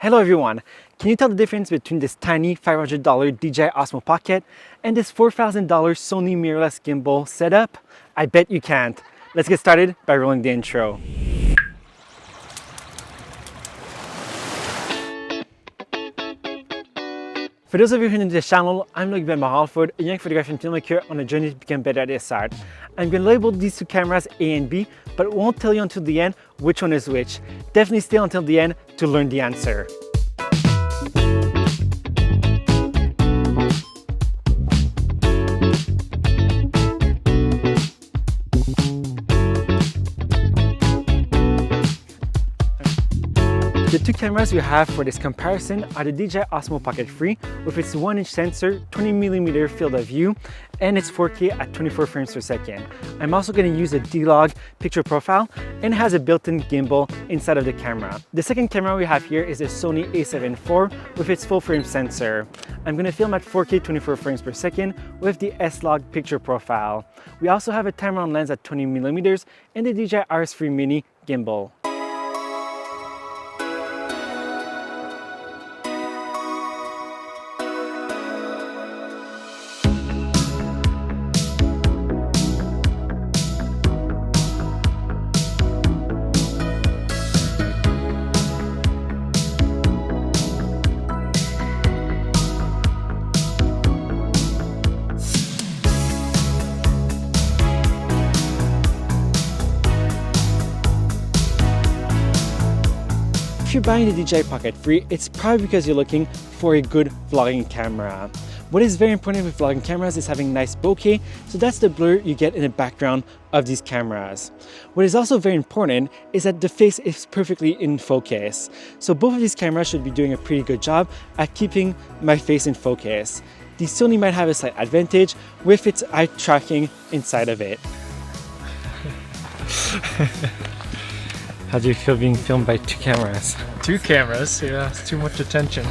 Hello everyone! Can you tell the difference between this tiny $500 DJI Osmo Pocket and this $4,000 Sony mirrorless gimbal setup? I bet you can't. Let's get started by rolling the intro. For those of you who are new to this channel, I'm Bellemare-Alford, a young photographer and filmmaker on a journey to become better at this art. I'm going to label these two cameras A and B, but it won't tell you until the end which one is which. Definitely stay until the end to learn the answer. The two cameras we have for this comparison are the DJI Osmo Pocket 3 with its 1-inch sensor, 20mm field of view, and its 4K at 24 frames per second. I'm also going to use a D-Log picture profile and it has a built-in gimbal inside of the camera. The second camera we have here is the Sony A7 IV with its full-frame sensor. I'm going to film at 4K 24 frames per second with the S-Log picture profile. We also have a Tamron lens at 20mm and the DJI RS3 Mini gimbal. If you're buying the DJI Pocket 3, it's probably because you're looking for a good vlogging camera. What is very important with vlogging cameras is having nice bokeh, so that's the blur you get in the background of these cameras. What is also very important is that the face is perfectly in focus. So both of these cameras should be doing a pretty good job at keeping my face in focus. The Sony might have a slight advantage with its eye tracking inside of it. How do you feel being filmed by two cameras? Two cameras? Yeah, it's too much attention.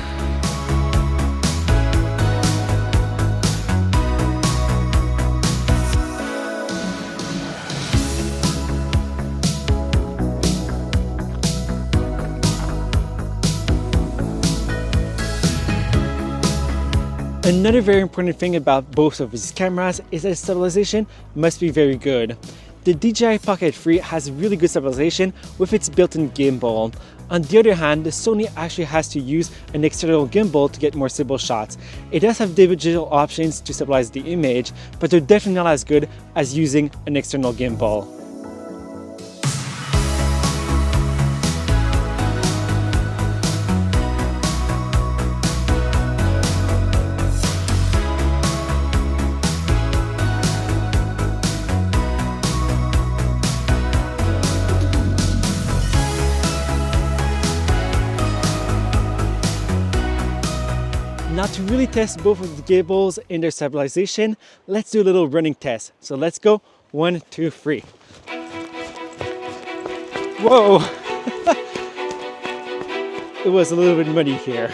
Another very important thing about both of these cameras is that stabilization must be very good. The DJI Pocket 3 has really good stabilization with its built-in gimbal. On the other hand, the Sony actually has to use an external gimbal to get more stable shots. It does have digital options to stabilize the image, but they're definitely not as good as using an external gimbal. Now to really test both of the gimbals in their stabilization, let's do a little running test. So let's go, 1, 2, 3. Whoa! It was a little bit muddy here.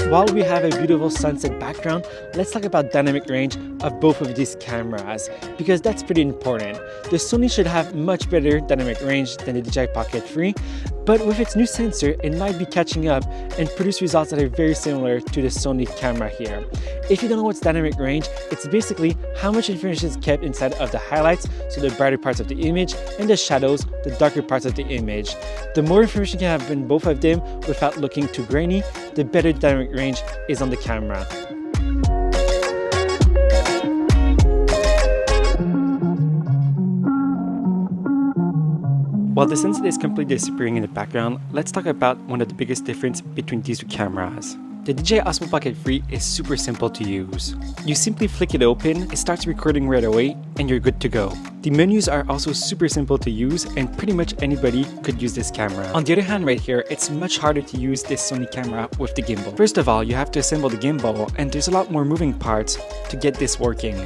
While we have a beautiful sunset background, let's talk about dynamic range of both of these cameras, because that's pretty important. The Sony should have much better dynamic range than the DJI Pocket 3, but with its new sensor, it might be catching up and produce results that are very similar to the Sony camera here. If you don't know what's dynamic range, it's basically how much information is kept inside of the highlights, so the brighter parts of the image, and the shadows, the darker parts of the image. The more information you can have in both of them without looking too grainy, the better dynamic range is on the camera. While the sunset is completely disappearing in the background, let's talk about one of the biggest differences between these two cameras. The DJI Osmo Pocket 3 is super simple to use. You simply flick it open, it starts recording right away, and you're good to go. The menus are also super simple to use, and pretty much anybody could use this camera. On the other hand, right here, it's much harder to use this Sony camera with the gimbal. First of all, you have to assemble the gimbal, and there's a lot more moving parts to get this working.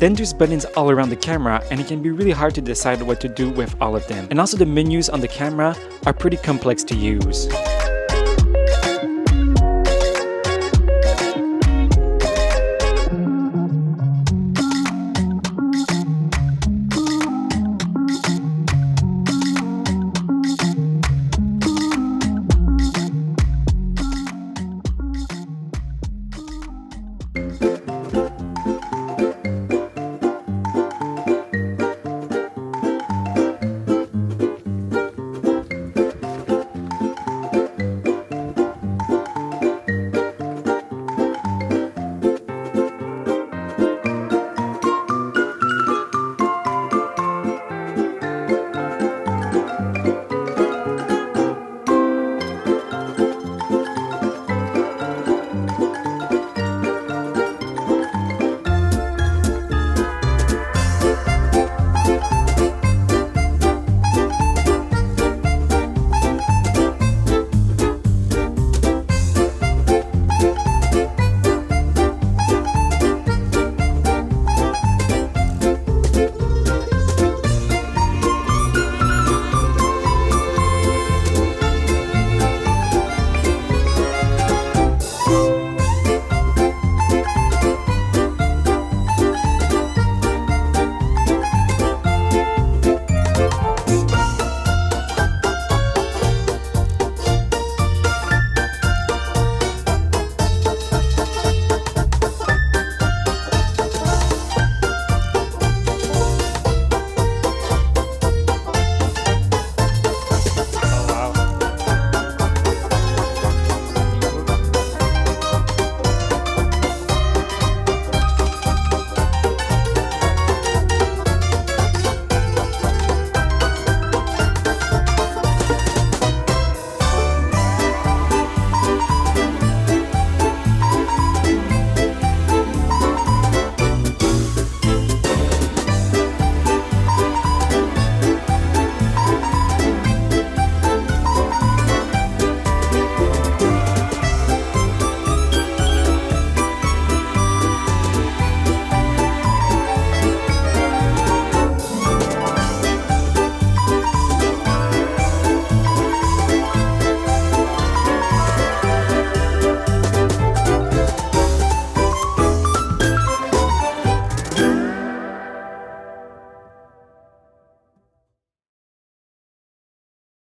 Then there's buttons all around the camera, and it can be really hard to decide what to do with all of them. And also the menus on the camera are pretty complex to use.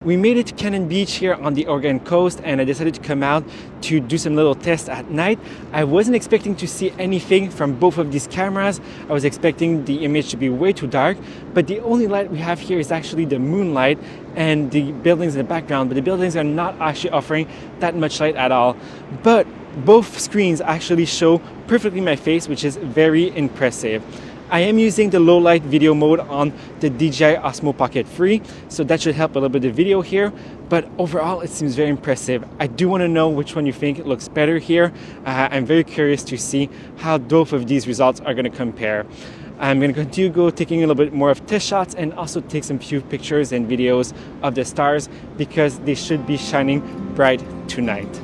We made it to Cannon Beach here on the Oregon coast, and I decided to come out to do some little tests at night. I wasn't expecting to see anything from both of these cameras. I was expecting the image to be way too dark, but the only light we have here is actually the moonlight and the buildings in the background, but the buildings are not actually offering that much light at all. But both screens actually show perfectly my face, which is very impressive. I am using the low light video mode on the DJI Osmo Pocket 3, so that should help a little bit the video here, but overall it seems very impressive. I do want to know which one you think looks better here. I'm very curious to see how both of these results are going to compare. I'm going to continue taking a little bit more of test shots and also take some few pictures and videos of the stars because they should be shining bright tonight.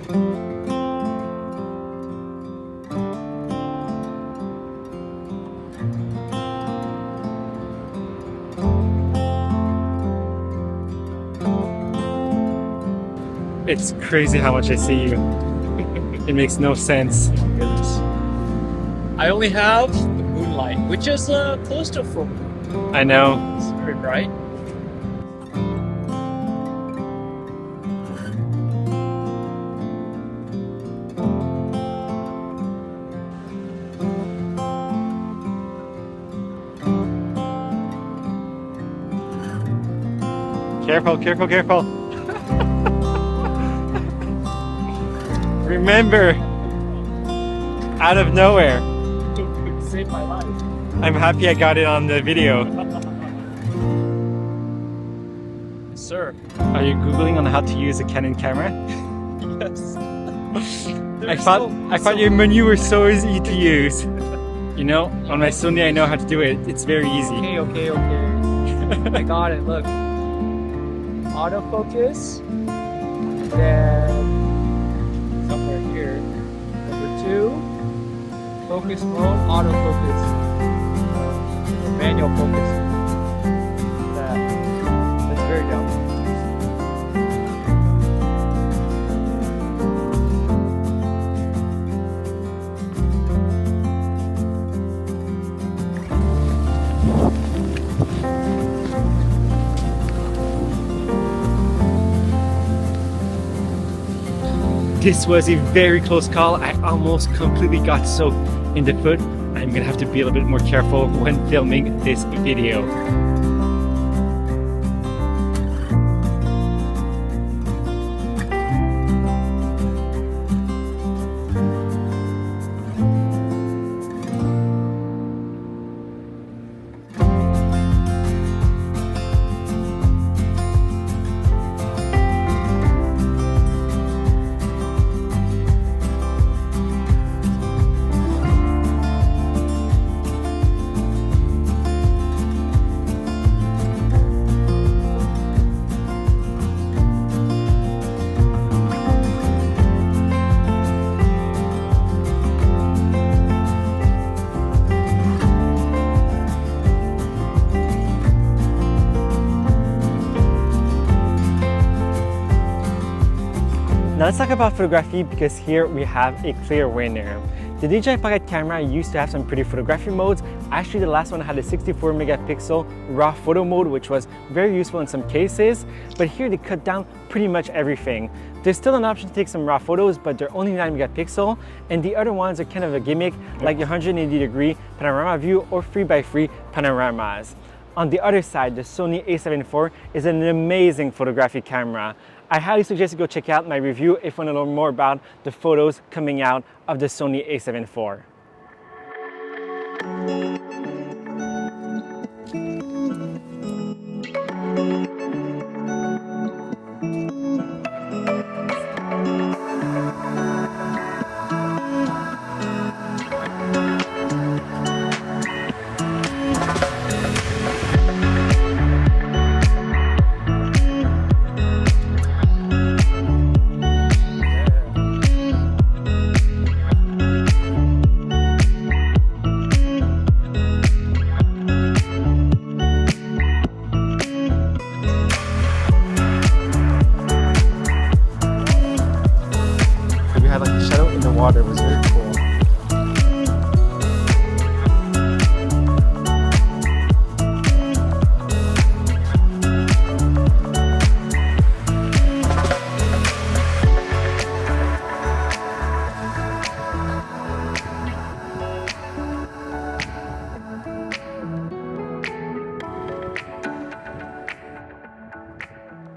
It's crazy how much I see you. It makes no sense. Oh my goodness. I only have the moonlight, which is close to full. I know. It's very bright. Careful, careful, careful. Remember, out of nowhere. You saved my life. I'm happy I got it on the video. Sir. Are you Googling on how to use a Canon camera? Yes. I thought your menu were so easy to use. You know, on my Sony I know how to do it. It's very easy. Okay. I got it. Look, autofocus. Then somewhere here, number 2, focus mode, autofocus, manual focus. That's very dumb. This was a very close call. I almost completely got soaked in the foot. I'm gonna have to be a little bit more careful when filming this video. Now let's talk about photography, because here we have a clear winner. The DJI Pocket camera used to have some pretty photography modes. Actually, the last one had a 64 megapixel raw photo mode, which was very useful in some cases, but here they cut down pretty much everything. There's still an option to take some raw photos, but they're only 9 megapixel, and the other ones are kind of a gimmick, like your 180-degree panorama view or 3x3 panoramas. On the other side, the Sony A7 IV is an amazing photography camera. I highly suggest you go check out my review if you want to learn more about the photos coming out of the Sony A7 IV. Water was very cool.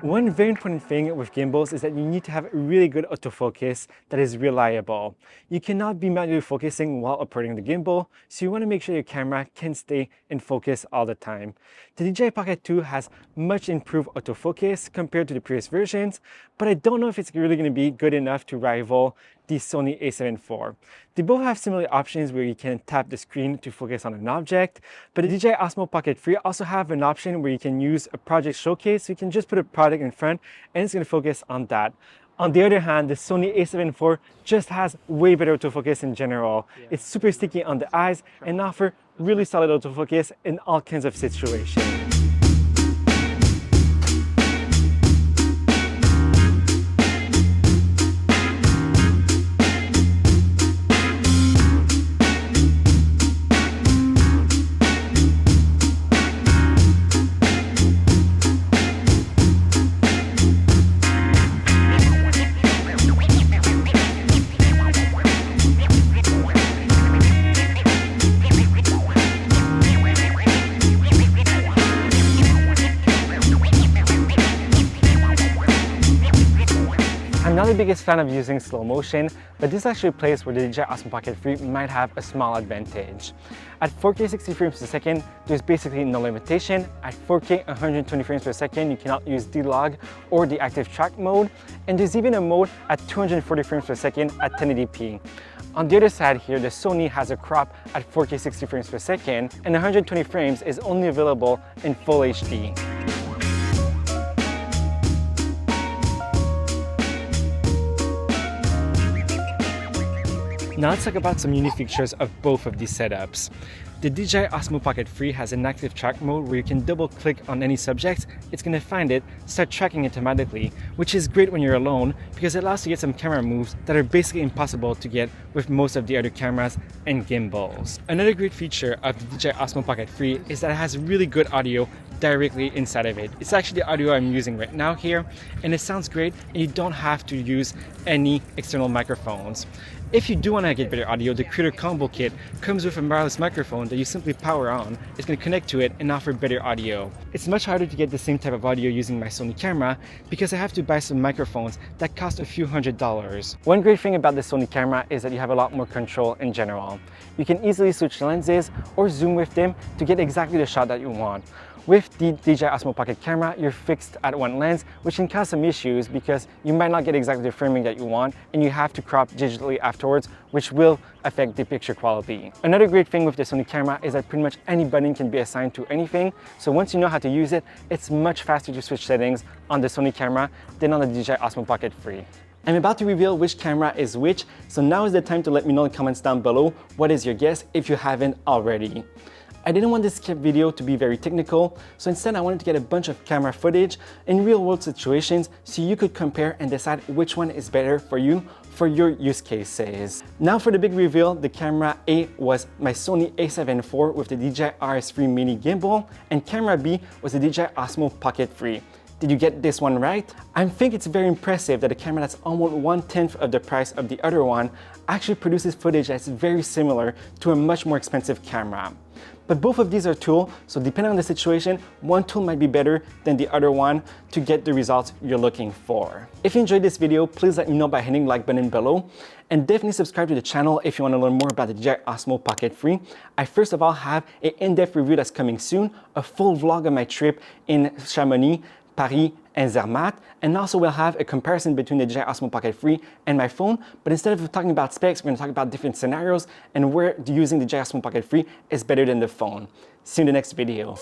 One very important thing with gimbals is that you need to have a really good autofocus that is reliable. You cannot be manually focusing while operating the gimbal, so you want to make sure your camera can stay in focus all the time. The DJI Pocket 2 has much improved autofocus compared to the previous versions, but I don't know if it's really going to be good enough to rival the Sony A7 IV. They both have similar options where you can tap the screen to focus on an object, but the DJI Osmo Pocket 3 also have an option where you can use a project showcase, so you can just put a product in front and it's going to focus on that. On the other hand, the Sony A7 IV just has way better autofocus in general. Yeah. It's super sticky on the eyes and offer really solid autofocus in all kinds of situations. the biggest fan of using slow motion, but this is actually a place where the DJI Osmo Pocket 3 might have a small advantage. At 4K 60 frames per second, there's basically no limitation. At 4K 120 frames per second, you cannot use D-Log or the active track mode, and there's even a mode at 240 frames per second at 1080p. On the other side here, the Sony has a crop at 4K 60 frames per second, and 120 frames is only available in Full HD. Now let's talk about some unique features of both of these setups. The DJI Osmo Pocket 3 has an active track mode where you can double click on any subject, it's going to find it, start tracking it automatically, which is great when you're alone because it allows you to get some camera moves that are basically impossible to get with most of the other cameras and gimbals. Another great feature of the DJI Osmo Pocket 3 is that it has really good audio directly inside of it. It's actually the audio I'm using right now here, and it sounds great and you don't have to use any external microphones. If you do want to get better audio, the Creator Combo Kit comes with a wireless microphone that you simply power on. It's going to connect to it and offer better audio. It's much harder to get the same type of audio using my Sony camera because I have to buy some microphones that cost a few $100s. One great thing about the Sony camera is that you have a lot more control in general. You can easily switch lenses or zoom with them to get exactly the shot that you want. With the DJI Osmo Pocket camera, you're fixed at one lens, which can cause some issues because you might not get exactly the framing that you want and you have to crop digitally afterwards, which will affect the picture quality. Another great thing with the Sony camera is that pretty much any button can be assigned to anything, so once you know how to use it, it's much faster to switch settings on the Sony camera than on the DJI Osmo Pocket 3. I'm about to reveal which camera is which, so now is the time to let me know in the comments down below what is your guess if you haven't already. I didn't want this video to be very technical, so instead I wanted to get a bunch of camera footage in real-world situations so you could compare and decide which one is better for you for your use cases. Now for the big reveal, the camera A was my Sony A7 IV with the DJI RS3 mini gimbal, and camera B was the DJI Osmo Pocket 3. Did you get this one right? I think it's very impressive that a camera that's almost 1/10 of the price of the other one actually produces footage that's very similar to a much more expensive camera. But both of these are tools, so depending on the situation, one tool might be better than the other one to get the results you're looking for. If you enjoyed this video, please let me know by hitting the like button below, and definitely subscribe to the channel if you want to learn more about the DJI Osmo Pocket 3. I first of all have an in-depth review that's coming soon, a full vlog of my trip in Chamonix, Paris, and Zermatt, and also we'll have a comparison between the DJI Osmo Pocket 3 and my phone, but instead of talking about specs, we're going to talk about different scenarios and where using the DJI Osmo Pocket 3 is better than the phone. See you in the next video.